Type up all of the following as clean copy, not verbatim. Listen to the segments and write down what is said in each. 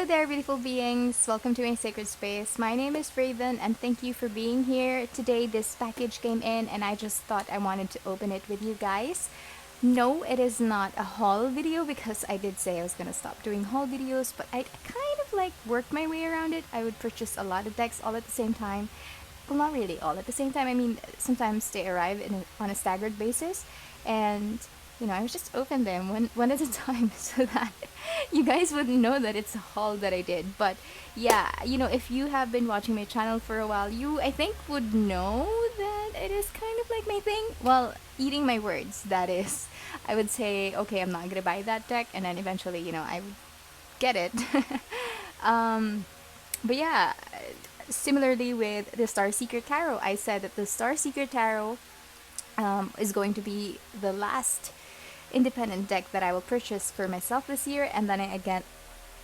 Hello there, beautiful beings. Welcome to my sacred space. My name is Raven, and thank you for being here. Today, this package came in, and I just thought I wanted to open it with you guys. No, it is not a haul video because I did say I was gonna stop doing haul videos, but I kind of like worked my way around it. I would purchase a lot of decks all at the same time. Well, not really all at the same time. I mean, sometimes they arrive on a staggered basis, and I would just open them one at a time so that you guys wouldn't know that it's a haul that I did. But yeah, if you have been watching my channel for a while, you I think would know that it is kind of like my thing. Well, eating my words, that is. I would say, okay, I'm not gonna buy that deck, and then eventually, I would get it. um, but yeah, similarly with the Star Seeker Tarot, I said that the Star Seeker Tarot is going to be the last independent deck that I will purchase for myself this year, and then I again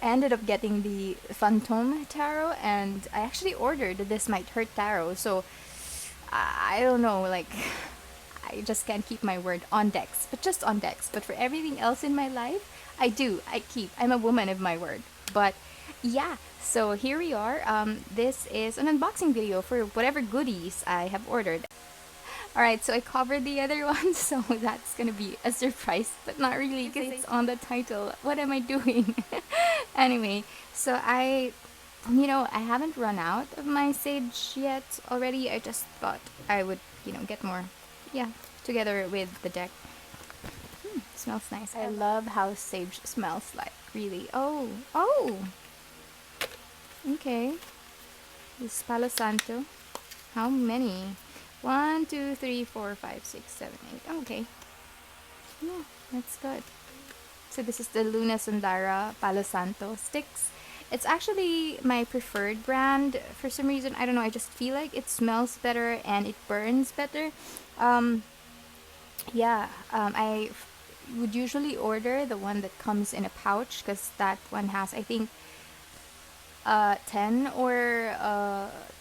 ended up getting the Phantom Tarot, and I actually ordered the This Might Hurt Tarot. So I don't know, like I just can't keep my word on decks, but just on decks. But for everything else in my life, I keep. I'm a woman of my word. But yeah, so here we are. This is an unboxing video for whatever goodies I have ordered. Alright, so I covered the other ones, so that's gonna be a surprise, but not really because it's on the title. What am I doing? Anyway, so I haven't run out of my sage yet already. I just thought I would, get more, yeah, together with the deck. Smells nice. I love how sage smells like, really. Oh, okay. This Palo Santo. How many? 1, 2, 3, 4, 5, 6, 7, 8. Okay. Yeah, that's good. So this is the Luna Sundara Palo Santo sticks. It's actually my preferred brand for some reason. I don't know, I just feel like it smells better and it burns better. I would usually order the one that comes in a pouch because that one has, I think, 10 or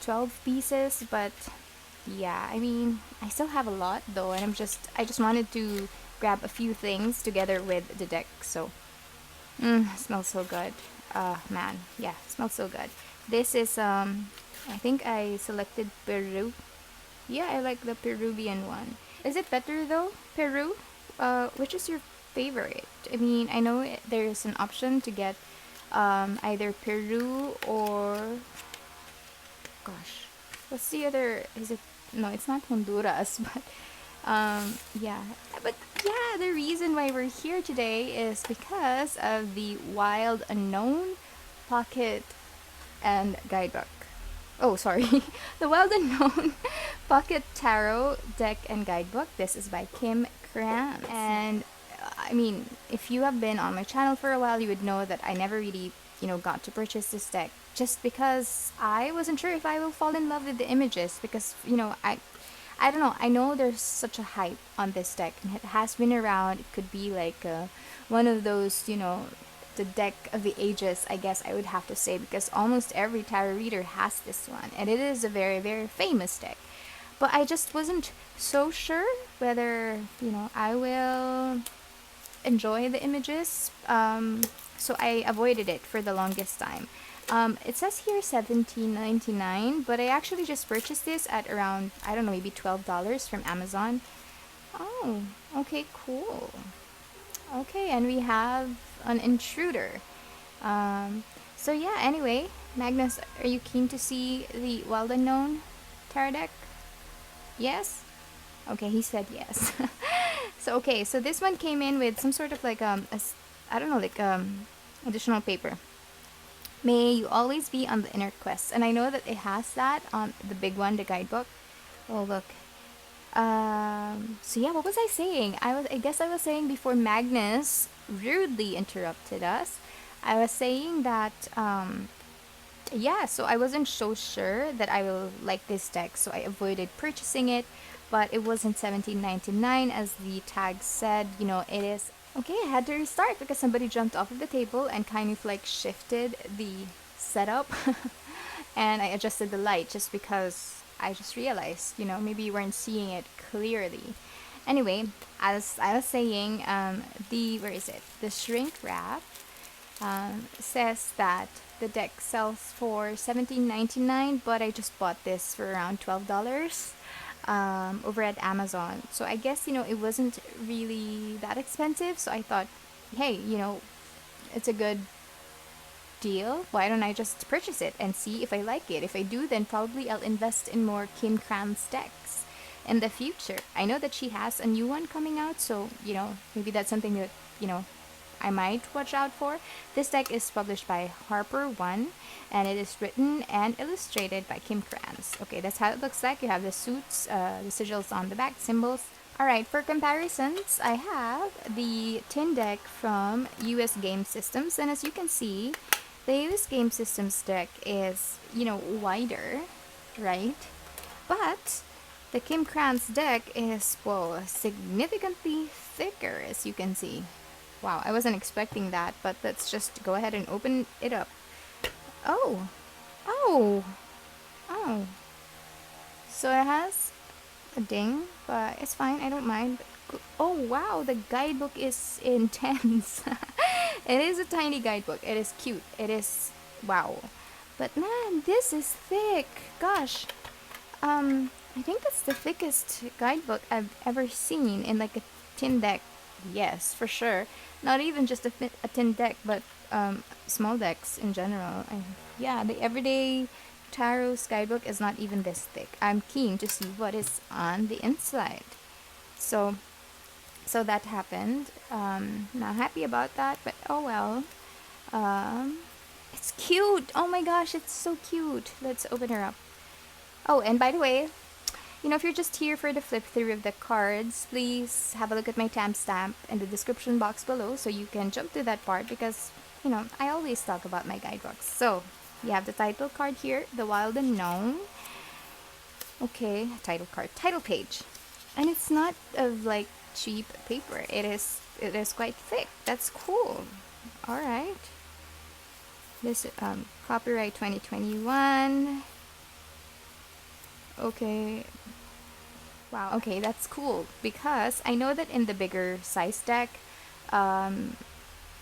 12 pieces, but yeah, I mean, I still have a lot though, and I just wanted to grab a few things together with the deck. So, smells so good. Man, yeah, smells so good. This is I think I selected Peru. Yeah, I like the Peruvian one. Is it better though, Peru? Which is your favorite? I mean, I know there's an option to get either Peru or, gosh, what's the other? Is it? No, it's not Honduras, but yeah. But yeah, the reason why we're here today is because of the Wild Unknown Pocket and Guidebook. Oh, sorry. The Wild Unknown Pocket Tarot Deck and Guidebook. This is by Krans. And I mean, if you have been on my channel for a while, you would know that I never really, got to purchase this deck just because I wasn't sure if I will fall in love with the images because, I don't know. I know there's such a hype on this deck and it has been around. It could be like one of those, the deck of the ages, I guess I would have to say, because almost every tarot reader has this one and it is a very, very famous deck. But I just wasn't so sure whether, I will enjoy the images. So I avoided it for the longest time. It says here $17.99, but I actually just purchased this at around, I don't know, maybe $12 from Amazon. Oh, okay, cool. Okay, and we have an intruder. So yeah, anyway, Magnus, are you keen to see the Wild Unknown tarot deck? Yes? Okay, he said yes. So this one came in with some sort of like I don't know, like additional paper. May you always be on the inner quest. And I know that it has that on the big one, the guidebook. Oh, look. So yeah, what was I saying? I guess I was saying before Magnus rudely interrupted us. I was saying that yeah, so I wasn't so sure that I will like this deck, so I avoided purchasing it. But it wasn't $17.99 as the tag said. It is. Okay, I had to restart because somebody jumped off of the table and kind of like shifted the setup. And I adjusted the light just because I just realized, maybe you weren't seeing it clearly. Anyway, as I was saying, where is it? The shrink wrap says that the deck sells for $17.99, but I just bought this for around $12 over at Amazon. So I guess, it wasn't really that expensive. So I thought, hey, it's a good deal. Why don't I just purchase it and see if I like it? If I do, then probably I'll invest in more Kim Krans decks in the future. I know that she has a new one coming out, so, maybe that's something that, I might watch out for. This deck is published by Harper One, and it is written and illustrated by Kim Krans. Okay, that's how it looks like. You have the suits, the sigils on the back, symbols. Alright, for comparisons, I have the tin deck from US Game Systems, and as you can see, the US Game Systems deck is, wider, right? But the Kim Krans deck is, well, significantly thicker, as you can see. Wow, I wasn't expecting that, but let's just go ahead and open it up. Oh! Oh! Oh. So it has a ding, but it's fine, I don't mind. Oh wow, the guidebook is intense. It is a tiny guidebook. It is cute. It is, wow. But man, this is thick. Gosh. I think that's the thickest guidebook I've ever seen in like a tin deck. Yes, for sure. Not even just a tin deck, but small decks in general. Yeah, the everyday tarot guidebook is not even this thick. I'm keen to see what is on the inside. So that happened. Not happy about that, but oh well. It's cute. Oh my gosh, it's so cute. Let's open her up. Oh, and by the way, if you're just here for the flip through of the cards, please have a look at my timestamp in the description box below so you can jump to that part because, I always talk about my guidebooks. So, you have the title card here, The Wild Unknown. Okay, title card, title page. And it's not of like cheap paper. It is quite thick. That's cool. All right. This copyright 2021. Okay. Wow. Okay, that's cool because I know that in the bigger size deck,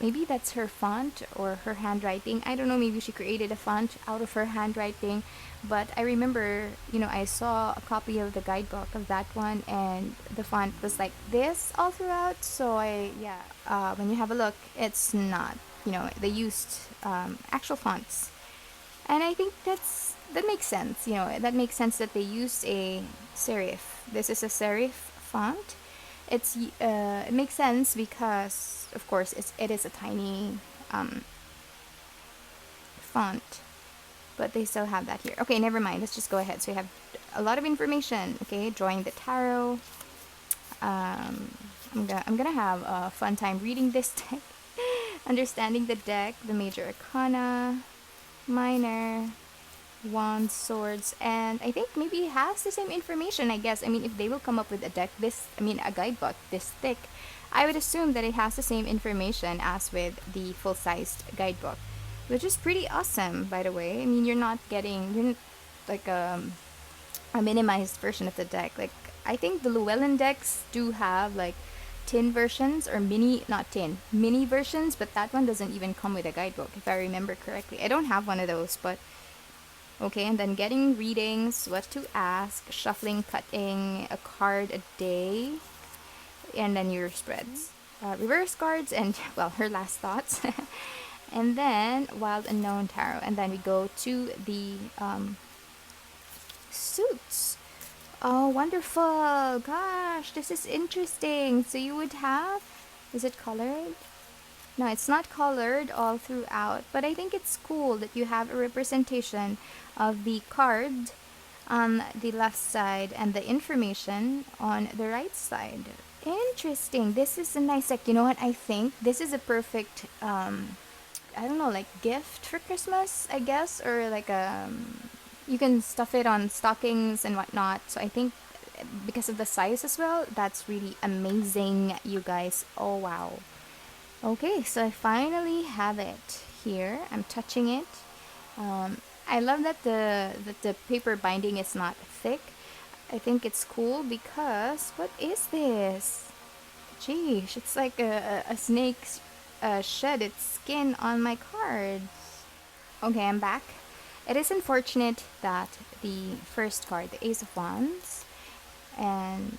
maybe that's her font or her handwriting. I don't know, maybe she created a font out of her handwriting, but I remember, I saw a copy of the guidebook of that one and the font was like this all throughout. So when you have a look, it's not, they used actual fonts. And I think that makes sense, that makes sense that they used a serif. This is a serif font. It makes sense because, of course, it is a tiny font, but they still have that here. Okay, never mind. Let's just go ahead. So you have a lot of information. Okay, drawing the tarot. I'm gonna have a fun time reading this deck, understanding the deck, the major arcana, minor, wands, swords, and I think maybe it has the same information, I guess. I mean, if they will come up with a guidebook this thick, I would assume that it has the same information as with the full-sized guidebook, which is pretty awesome, by the way. I mean, you're not like a minimized version of the deck. Like, I think the Llewellyn decks do have like tin versions or mini versions, but that one doesn't even come with a guidebook, if I remember correctly. I don't have one of those, but okay. And then getting readings, what to ask, shuffling, cutting a card a day, and then your spreads, reverse cards, and well, her last thoughts. And then Wild Unknown Tarot, and then we go to the suits. Oh, wonderful. Gosh, this is interesting. So you would have, is it colored? No, it's not colored all throughout, but I think it's cool that you have a representation of the card on the left side and the information on the right side. Interesting. This is a nice deck. You know what? I think this is a perfect, I don't know, like gift for Christmas, I guess, or like you can stuff it on stockings and whatnot. So I think because of the size as well, that's really amazing, you guys. Oh wow. Okay, so I finally have it here. I'm touching it. I love that the paper binding is not thick. I think it's cool because what is this? Geesh, it's like a snake's shed its skin on my cards. Okay, I'm back. It is unfortunate that the first card, the Ace of Wands, and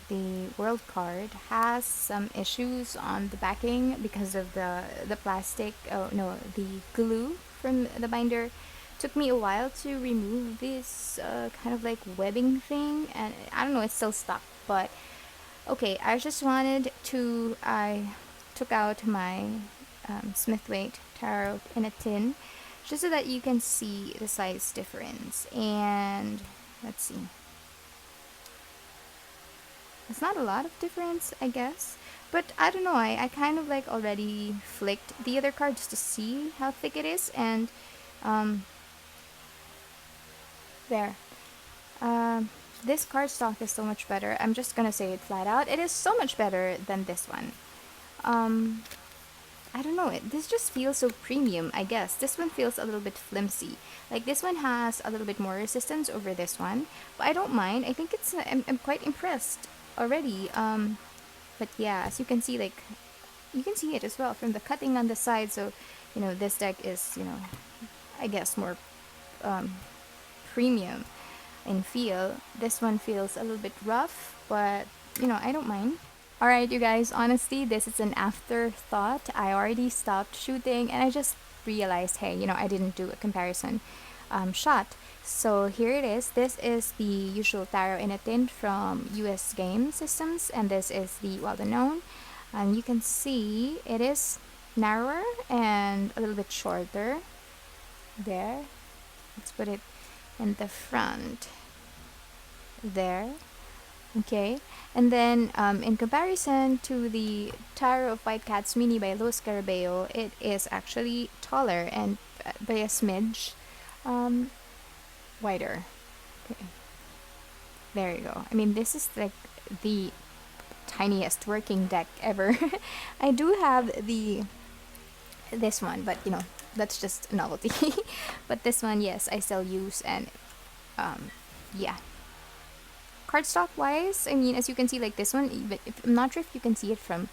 the World card has some issues on the backing because of the plastic. Oh no, the glue from the binder. Took me a while to remove this kind of like webbing thing, and I don't know, it's still stuck. But okay, I took out my Smithwaite tarot in a tin just so that you can see the size difference. And let's see. It's not a lot of difference, I guess. But I don't know, I kind of like already flicked the other card just to see how thick it is. And um, there. Um, this cardstock is so much better. I'm just gonna say it flat out. It is so much better than this one. Um, I don't know. This just feels so premium, I guess. This one feels a little bit flimsy. Like this one has a little bit more resistance over this one, but I don't mind. I think I'm quite impressed already. But yeah, as you can see, like you can see it as well from the cutting on the side. So, this deck is, I guess more um, premium in feel. This one feels a little bit rough, but I don't mind. Alright, you guys, honestly, this is an afterthought. I already stopped shooting and I just realized, hey, I didn't do a comparison shot. So here it is. This is the usual tarot in a tin from US Game Systems, and this is the well-known. And you can see it is narrower and a little bit shorter. There. Let's put it in the front. There. Okay, and then in comparison to the Tarot of White Cats Mini by Los Carabeo, it is actually taller and by a smidge wider. Okay, there you go. I mean, this is like the tiniest working deck ever. I do have this one, but that's just a novelty. But this one, yes, I still use, and yeah. Cardstock wise, I mean, as you can see, like this one, I'm not sure if you can see it from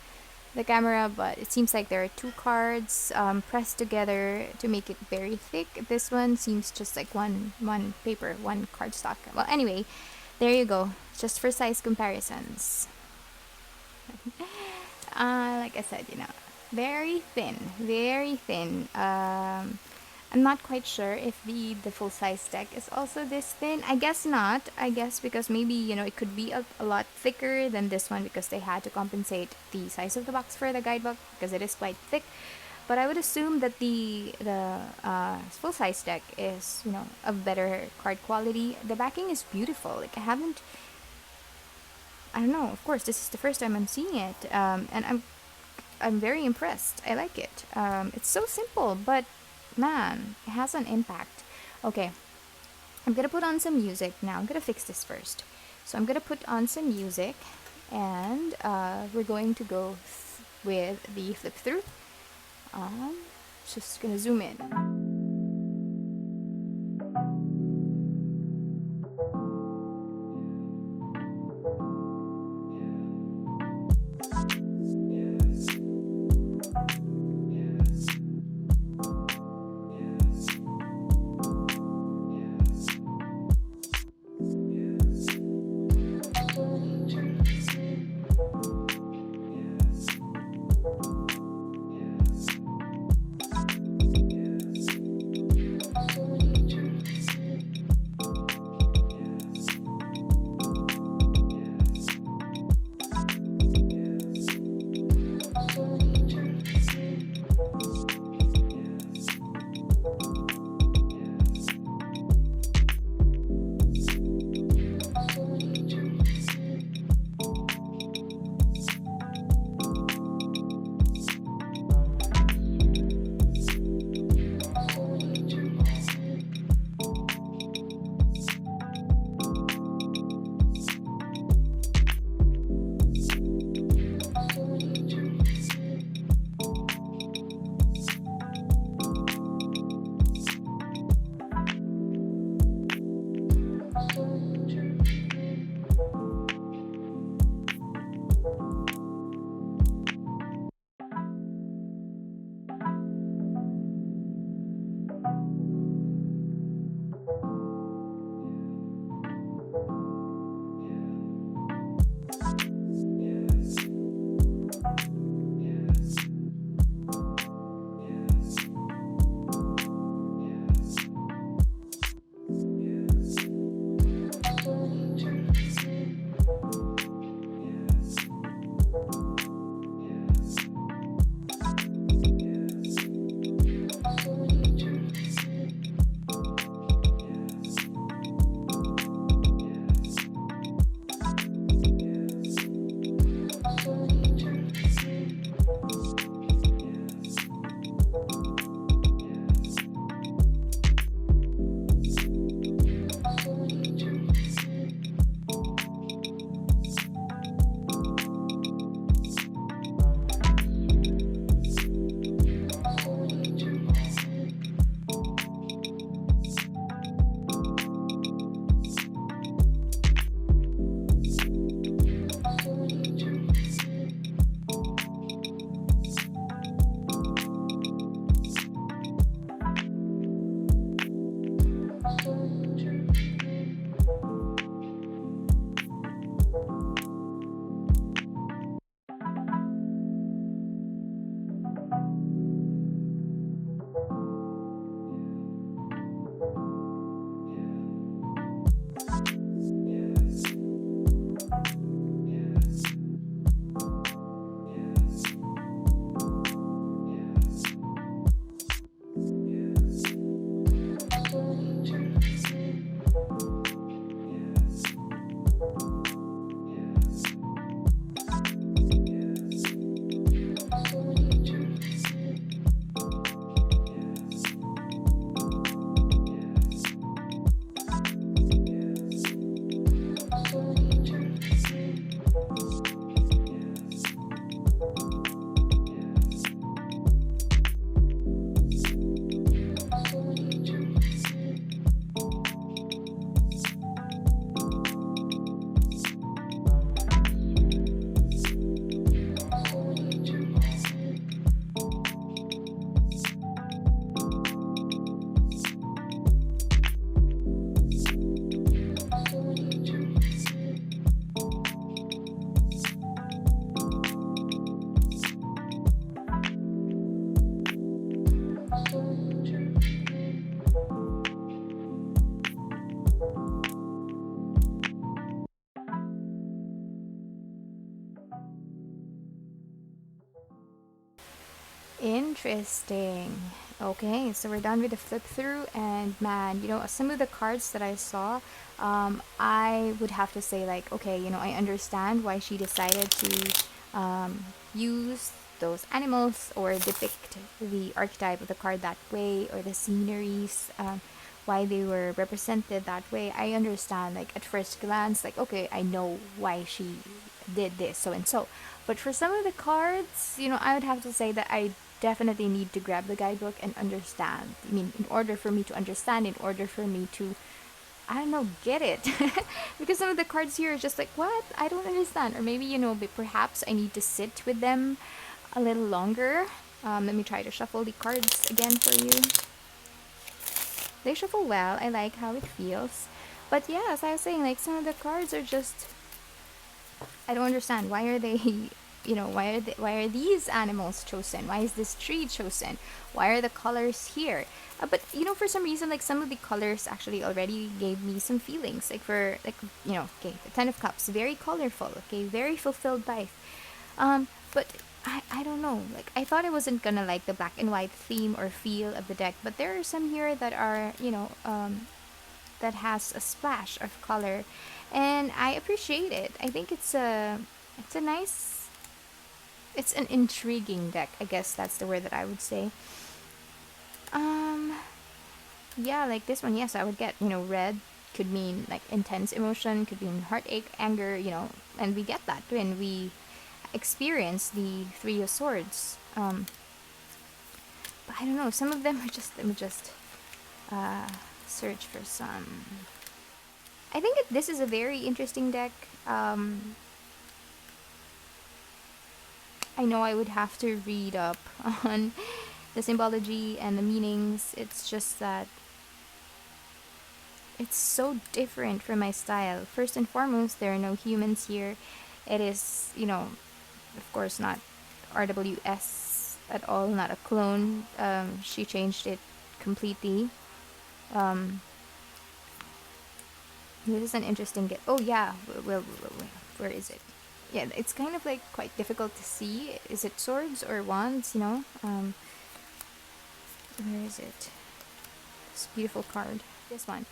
the camera, but it seems like there are two cards pressed together to make it very thick. This one seems just like one paper, one cardstock. Well, anyway, there you go, just for size comparisons. Like I said, very thin, very thin. I'm not quite sure if the full size deck is also this thin. I guess not. I guess because maybe it could be a lot thicker than this one because they had to compensate the size of the box for the guidebook because it is quite thick. But I would assume that the full size deck is of better card quality. The backing is beautiful. Like I don't know. Of course, this is the first time I'm seeing it, and I'm very impressed. I like it. It's so simple, but man, it has an impact. Okay, I'm gonna put on some music now. I'm gonna fix this first. So I'm gonna put on some music, and we're going to go with the flip through. Just gonna zoom in. Interesting. Okay, so we're done with the flip through, and man, some of the cards that I saw, I would have to say, like, okay, I understand why she decided to use those animals or depict the archetype of the card that way, or the sceneries, why they were represented that way. I understand, like, at first glance, like, okay, I know why she did this, so and so. But for some of the cards, I would have to say that I definitely need to grab the guidebook and understand. I mean, in order for me to understand, in order for me to, I don't know, get it. Because some of the cards here are just like, what? I don't understand. Or maybe, but perhaps I need to sit with them a little longer. Let me try to shuffle the cards again for you. They shuffle well. I like how it feels. But yeah, as I was saying, like, some of the cards are just, I don't understand. Why are they, why are these animals chosen? Why is this tree chosen? Why are the colors here? But for some reason, like, some of the colors actually already gave me some feelings. Like, for, like, okay, the Ten of Cups, very colorful. Okay, very fulfilled life. But I don't know. Like, I thought I wasn't gonna like the black and white theme or feel of the deck, but there are some here that are, that has a splash of color, and I appreciate it. I think it's a nice, it's an intriguing deck. I guess that's the word that I would say. Um, yeah, like this one, yes, I would get, red could mean like intense emotion, could mean heartache, anger, and we get that when we experience the Three of Swords. But I don't know, some of them are just, let me just uh, search for some. I think this is a very interesting deck. I know I would have to read up on the symbology and the meanings. It's just that it's so different from my style. First and foremost, there are no humans here. It is, of course, not RWS at all, not a clone. She changed it completely. Um, this is an interesting get. Oh yeah, where is it? Yeah, it's kind of like quite difficult to see. Is it swords or wands? Where is it? This beautiful card. This one.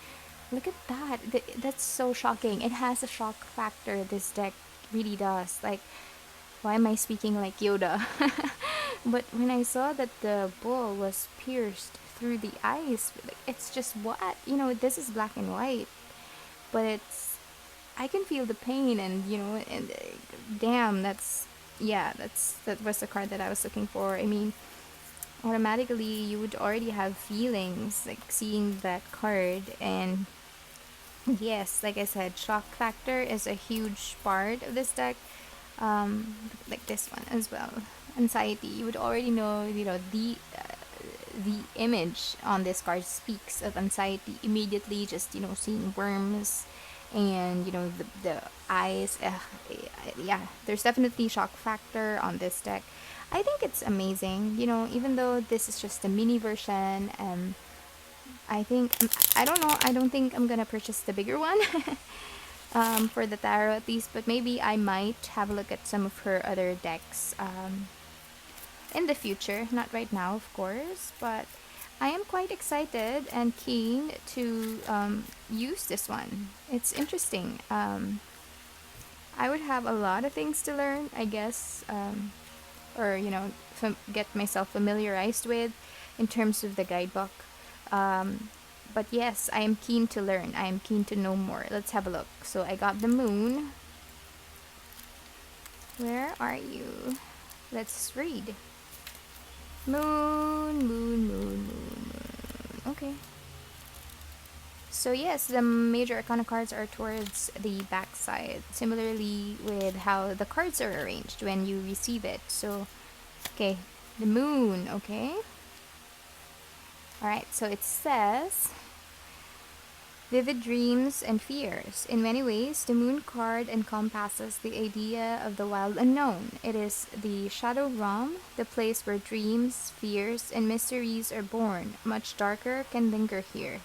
Look at that. That's so shocking. It has a shock factor. This deck really does. Like, why am I speaking like Yoda? But when I saw that the bull was pierced through the eyes, like, it's just what? This is black and white, but I can feel the pain, and damn, that was the card that I was looking for. I mean, automatically you would already have feelings like seeing that card. And yes, like I said, shock factor is a huge part of this deck. Like this one as well, anxiety. You would already know, the image on this card speaks of anxiety immediately. Just seeing worms, and the eyes. Yeah, there's definitely shock factor on this deck. I think it's amazing. Even though this is just a mini version, I think, I don't know. I don't think I'm gonna purchase the bigger one. For the tarot at least, but maybe I might have a look at some of her other decks in the future. Not right now, of course, but I am quite excited and keen to use this one. It's interesting. I would have a lot of things to learn, I guess, or get myself familiarized with in terms of the guidebook. But yes, I am keen to learn. I am keen to know more. Let's have a look. So I got the moon. Where are you? Let's read. Moon, moon, moon, moon, moon. Okay. So yes, the major arcana cards are towards the back side. Similarly with how the cards are arranged when you receive it. So, okay. The moon, okay. Alright, so it says, vivid dreams and fears. In many ways, the moon card encompasses the idea of the wild unknown. It is the shadow realm, the place where dreams, fears, and mysteries are born. Much darker can linger here.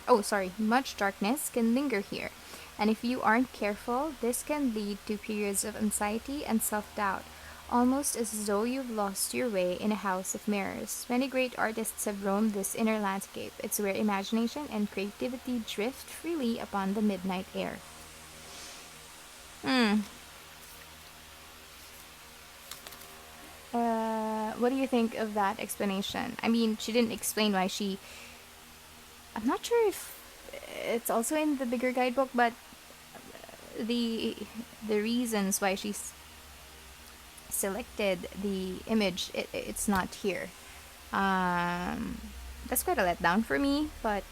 Much darkness can linger here. And if you aren't careful, this can lead to periods of anxiety and self-doubt. almost as though you've lost your way in a house of mirrors. Many great artists have roamed this inner landscape. It's where imagination and creativity drift freely upon the midnight air. Hmm. What do you think of that explanation? I mean, she didn't explain why she. I'm not sure if it's also in the bigger guidebook, but the the reasons why she selected the image, it's not here. Um, that's quite a letdown for me, but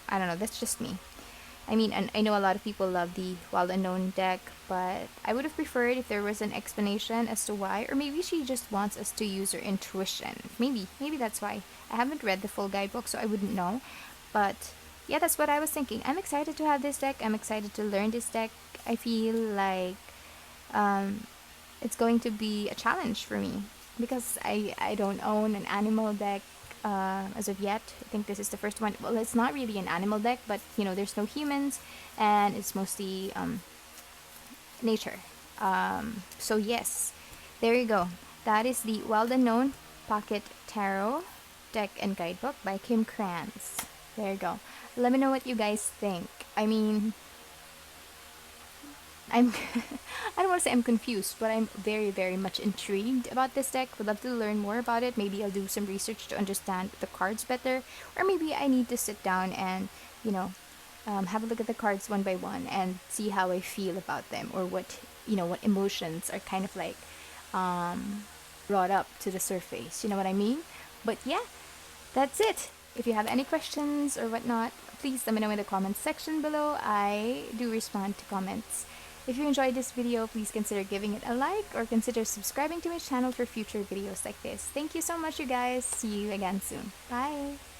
I don't know. That's just me. I mean, and I know a lot of people love the Wild Unknown deck, but I would have preferred if there was an explanation as to why, or maybe she just wants us to use her intuition. Maybe that's why. I haven't read the full guidebook, so I wouldn't know. But yeah, that's what I was thinking. I'm excited to have this deck. I'm excited to learn this deck. I feel like um, it's going to be a challenge for me because I don't own an animal deck as of yet. I think this is the first one. Well, it's not really an animal deck, but you know, there's no humans, and it's mostly nature. So yes, there you go. That is the Wild Unknown Pocket Tarot deck and guidebook by Kim Krans. There you go. Let me know what you guys think. I mean, I'm I don't want to say I'm confused, but I'm very, very much intrigued about this deck. Would love to learn more about it. Maybe I'll do some research to understand the cards better, or maybe I need to sit down and you know have a look at the cards one by one and see how I feel about them, or what what emotions are kind of like um, brought up to the surface. You know what I mean? But yeah, that's it. If you have any questions or whatnot, please let me know in the comments section below. I do respond to comments. If you enjoyed this video, please consider giving it a like or consider subscribing to my channel for future videos like this. Thank you so much, you guys. See you again soon. Bye!